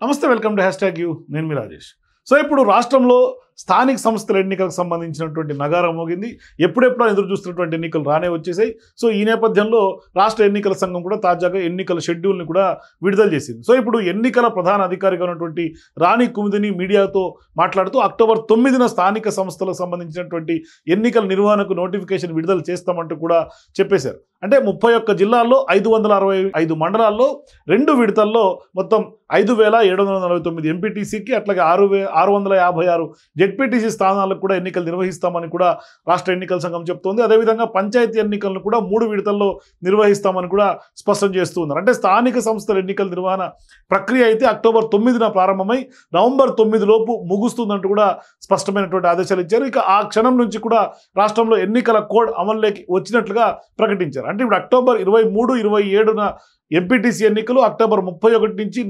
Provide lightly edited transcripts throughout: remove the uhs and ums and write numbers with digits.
నమస్తే, welcome to #you. నేను మీ Rajesh. So ఇప్పుడు రాష్ట్రంలో స్థానిక సంస్థల ఎన్నికలకు సంబంధించినటువంటి నగారం మోగింది. ఎప్పుడెప్పుడో ఎదురు చూస్తున్నటువంటి ఎన్నికలు రానే వచ్చేసాయి. సో ఈ నేపథ్యంలో రాష్ట్ర ఎన్నికల సంఘం కూడా తాజాగా ఎన్నికల షెడ్యూల్ని కూడా విడుదల చేసింది. సో ఇప్పుడు ఎన్నికల ప్రధాన అధికారిగా ఉన్నటువంటి రాణి కుముదిని మీడియాతో మాట్లాడుతూ అక్టోబర్ 9న స్థానిక సంస్థలకు సంబంధించినటువంటి ఎన్నికల నిర్వహణకు నోటిఫికేషన్ విడుదల చేస్తామంటూ కూడా చెప్పేశారు. అంటే 31 జిల్లాల్లో 565 మండలాల్లో 2 విడతల్లో మొత్తం 5749 ఎంపీటీసీకి అట్లాగే 656 జెడ్పీటీసీ స్థానాలకు కూడా ఎన్నికలు నిర్వహిస్తామని కూడా రాష్ట్ర ఎన్నికల సంఘం చెప్తోంది. అదేవిధంగా పంచాయతీ ఎన్నికలను కూడా 3 విడతల్లో నిర్వహిస్తామని కూడా స్పష్టం చేస్తూ ఉన్నారు. అంటే స్థానిక సంస్థల ఎన్నికల నిర్వహణ ప్రక్రియ అయితే అక్టోబర్ 9న ప్రారంభమై నవంబర్ 9 లోపు ముగుస్తుందంటూ కూడా స్పష్టమైనటువంటి ఆదేశాలు ఇచ్చారు. ఇక ఆ క్షణం నుంచి కూడా రాష్ట్రంలో ఎన్నికల కోడ్ అమల్లోకి వచ్చినట్లుగా ప్రకటించారు. అంటే ఇప్పుడు అక్టోబర్ 23, 27న ఎంపీటీసీ ఎన్నికలు, అక్టోబర్ 31 నుంచి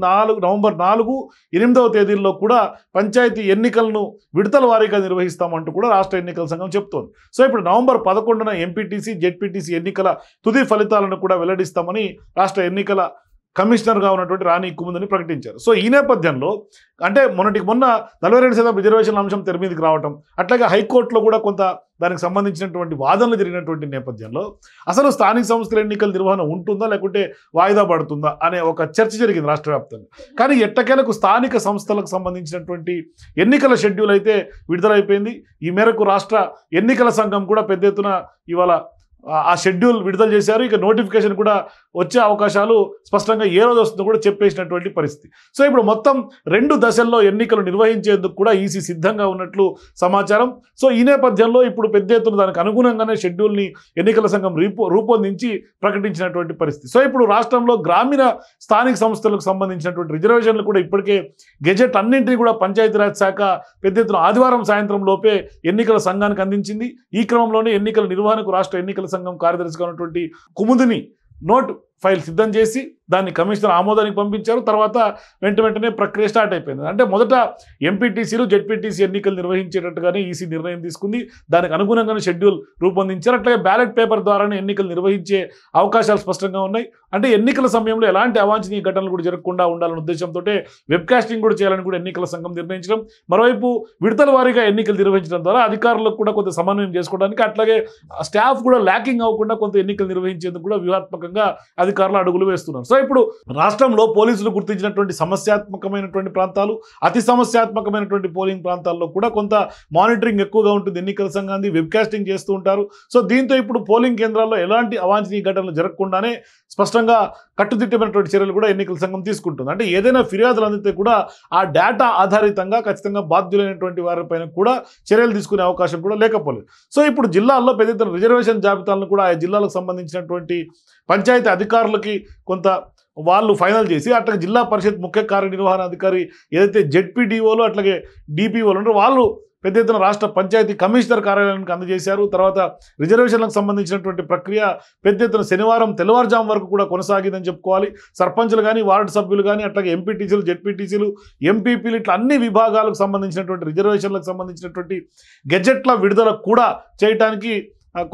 నవంబర్ 4, 8వ తేదీల్లో కూడా పంచాయతీ ఎన్నికలను విడతల వారీగా నిర్వహిస్తామంటూ కూడా రాష్ట్ర ఎన్నికల సంఘం చెప్తోంది. సో ఇప్పుడు నవంబర్ 11న ఎంపీటీసీ, జెడ్పీటీసీ ఎన్నికల తుది ఫలితాలను కూడా వెల్లడిస్తామని రాష్ట్ర ఎన్నికల కమిషనర్గా ఉన్నటువంటి రాణి కుముదిని ప్రకటించారు. సో ఈ నేపథ్యంలో అంటే మొన్న 42% రిజర్వేషన్ల అంశం తెర మీదకి రావటం, అట్లాగే హైకోర్టులో కూడా కొంత దానికి సంబంధించినటువంటి వాదనలు జరిగినటువంటి నేపథ్యంలో అసలు స్థానిక సంస్థల ఎన్నికల నిర్వహణ ఉంటుందా లేకుంటే వాయిదా పడుతుందా అనే ఒక చర్చ జరిగింది రాష్ట్ర వ్యాప్తంగా. కానీ ఎట్టకేలకు స్థానిక సంస్థలకు సంబంధించినటువంటి ఎన్నికల షెడ్యూల్ అయితే విడుదలైపోయింది. ఈ మేరకు రాష్ట్ర ఎన్నికల సంఘం కూడా పెద్ద ఎత్తున ఇవాళ ఆ షెడ్యూల్ విడుదల చేశారు. ఇక నోటిఫికేషన్ కూడా వచ్చే అవకాశాలు స్పష్టంగా ఏ రోజు వస్తుందో కూడా చెప్పేసినటువంటి పరిస్థితి. సో ఇప్పుడు మొత్తం 2 దశల్లో ఎన్నికలు నిర్వహించేందుకు కూడా ఈసీ సిద్ధంగా ఉన్నట్లు సమాచారం. సో ఈ నేపథ్యంలో ఇప్పుడు పెద్ద ఎత్తున దానికి అనుగుణంగానే షెడ్యూల్ని ఎన్నికల సంఘం రూపొందించి ప్రకటించినటువంటి పరిస్థితి. సో ఇప్పుడు రాష్ట్రంలో గ్రామీణ స్థానిక సంస్థలకు సంబంధించినటువంటి రిజర్వేషన్లు కూడా ఇప్పటికే గెజెట్ అన్నింటినీ కూడా పంచాయతీరాజ్ శాఖ పెద్ద ఎత్తున ఆదివారం సాయంత్రం లోపే ఎన్నికల సంఘానికి అందించింది. ఈ క్రమంలోనే ఎన్నికల నిర్వహణకు రాష్ట్ర ఎన్నికల సంఘం కార్యదర్శిగా ఉన్నటువంటి కుముదిని నోట్ ఫైల్ సిద్ధం చేసి దాన్ని కమిషనర్ ఆమోదానికి పంపించారు. తర్వాత వెంటనే ప్రక్రియ స్టార్ట్ అయిపోయింది. అంటే మొదట ఎంపీటీసీలు, జెడ్పీటీసీ ఎన్నికలు నిర్వహించేటట్టుగానే ఈసీ నిర్ణయం తీసుకుంది. దానికి అనుగుణంగానే షెడ్యూల్ రూపొందించారు. అట్లాగే బ్యాలెట్ పేపర్ ద్వారానే ఎన్నికలు నిర్వహించే అవకాశాలు స్పష్టంగా ఉన్నాయి. అంటే ఎన్నికల సమయంలో ఎలాంటి అవాంఛనీయ ఘటనలు కూడా జరగకుండా ఉండాలనే ఉద్దేశంతో వెబ్కాస్టింగ్ కూడా చేయాలని కూడా ఎన్నికల సంఘం నిర్ణయించడం, మరోవైపు విడతల వారీగా ఎన్నికలు నిర్వహించడం ద్వారా అధికారులకు కూడా కొంత సమన్వయం చేసుకోవడానికి, అట్లాగే స్టాఫ్ కూడా ల్యాకింగ్ అవ్వకుండా కొంత ఎన్నికలు నిర్వహించేందుకు కూడా వ్యూహాత్మకంగా అధికారులు అడుగులు వేస్తున్నారు. సో ఇప్పుడు రాష్ట్రంలో పోలీసులు గుర్తించినటువంటి సమస్యాత్మకమైనటువంటి ప్రాంతాలు, అతి సమస్యాత్మకమైనటువంటి పోలింగ్ ప్రాంతాల్లో కూడా కొంత మానిటరింగ్ ఎక్కువగా ఉంటుంది. ఎన్నికల సంఘాన్ని వెబ్కాస్టింగ్ చేస్తూ ఉంటారు. సో దీంతో ఇప్పుడు పోలింగ్ కేంద్రాల్లో ఎలాంటి అవాంఛనీయ ఘటనలు జరగకుండానే స్పష్టంగా కట్టుదిట్టమైనటువంటి చర్యలు కూడా ఎన్నికల సంఘం తీసుకుంటుంది. అంటే ఏదైనా ఫిర్యాదులు అందితే కూడా ఆ డేటా ఆధారితంగా ఖచ్చితంగా బాధ్యులైనటువంటి వారిపైన కూడా చర్యలు తీసుకునే అవకాశం కూడా లేకపోలేదు. సో ఇప్పుడు జిల్లాల్లో పెద్ద ఎత్తున రిజర్వేషన్ జాబితాలను కూడా ఆ జిల్లాలకు సంబంధించినటువంటి పంచాయతీ అధికారులకి కొంత వాళ్ళు ఫైనల్ చేసి, అట్లాగే జిల్లా పరిషత్ ముఖ్య కార్యనిర్వహణాధికారి ఏదైతే జెడ్పీడీఓలు అట్లాగే డిపిఓలు ఉంటారో వాళ్ళు పెద్ద ఎత్తున రాష్ట్ర పంచాయతీ కమిషనర్ కార్యాలయానికి అందజేశారు. తర్వాత రిజర్వేషన్లకు సంబంధించినటువంటి ప్రక్రియ పెద్ద ఎత్తున శనివారం తెల్లవారుజాము వరకు కూడా కొనసాగిందని చెప్పుకోవాలి. సర్పంచులు కానీ, వార్డు సభ్యులు కానీ, అట్లాగే ఎంపీటీసీలు, జెడ్పీటీసీలు, ఎంపీపీలు ఇట్లా అన్ని విభాగాలకు సంబంధించినటువంటి రిజర్వేషన్లకు సంబంధించినటువంటి గెజెట్ల విడుదల కూడా చేయడానికి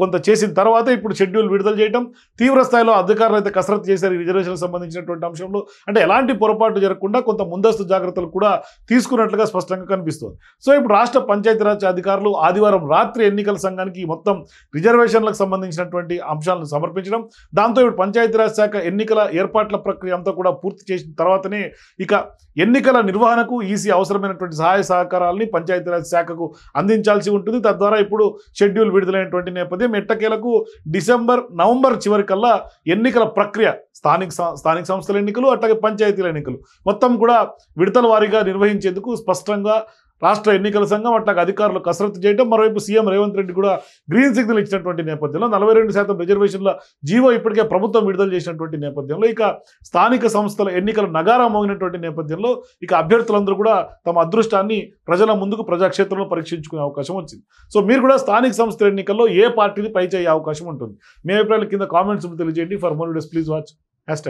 కొంత చేసిన తర్వాత ఇప్పుడు షెడ్యూల్ విడుదల చేయడం, తీవ్ర స్థాయిలో అధికారులు అయితే కసరత్తు చేశారు ఈ రిజర్వేషన్లకు సంబంధించినటువంటి అంశంలో. అంటే ఎలాంటి పొరపాటు జరగకుండా కొంత ముందస్తు జాగ్రత్తలు కూడా తీసుకున్నట్లుగా స్పష్టంగా కనిపిస్తుంది. సో ఇప్పుడు రాష్ట్ర పంచాయతీరాజ్ అధికారులు ఆదివారం రాత్రి ఎన్నికల సంఘానికి మొత్తం రిజర్వేషన్లకు సంబంధించినటువంటి అంశాలను సమర్పించడం, దాంతో ఇప్పుడు పంచాయతీరాజ్ శాఖ ఎన్నికల ఏర్పాట్ల ప్రక్రియ అంతా కూడా పూర్తి చేసిన తర్వాతనే ఇక ఎన్నికల నిర్వహణకు ఈసీ అవసరమైనటువంటి సహాయ సహకారాలని పంచాయతీరాజ్ శాఖకు అందించాల్సి ఉంటుంది. తద్వారా ఇప్పుడు షెడ్యూల్ విడుదలైనటువంటి నేపథ్యం ఎట్టకేలకు నవంబర్ చివరికల్లా ఎన్నికల ప్రక్రియ స్థానిక సంస్థల ఎన్నికలు అట్లాగే పంచాయతీల ఎన్నికలు మొత్తం కూడా విడతల వారీగా నిర్వహించేందుకు స్పష్టంగా రాష్ట్ర ఎన్నికల సంఘం అట్లాగే అధికారులు కసరత్తు చేయడం, మరోవైపు సీఎం రేవంత్ రెడ్డి కూడా గ్రీన్ సిగ్నల్ ఇచ్చినటువంటి నేపథ్యంలో 42% రిజర్వేషన్ల జీవో ఇప్పటికే ప్రభుత్వం విడుదల చేసినటువంటి నేపథ్యంలో ఇక స్థానిక సంస్థల ఎన్నికలు నగారా మోగినటువంటి నేపథ్యంలో ఇక అభ్యర్థులందరూ కూడా తమ అదృష్టాన్ని ప్రజల ముందుకు ప్రజాక్షేత్రంలో పరీక్షించుకునే అవకాశం వచ్చింది. సో మీరు కూడా స్థానిక సంస్థల ఎన్నికల్లో ఏ పార్టీని పై చేయ అవకాశం ఉంటుంది? మీ అభిప్రాయాలు కింద కామెంట్స్ తెలియజేయండి. For more videos please watch #.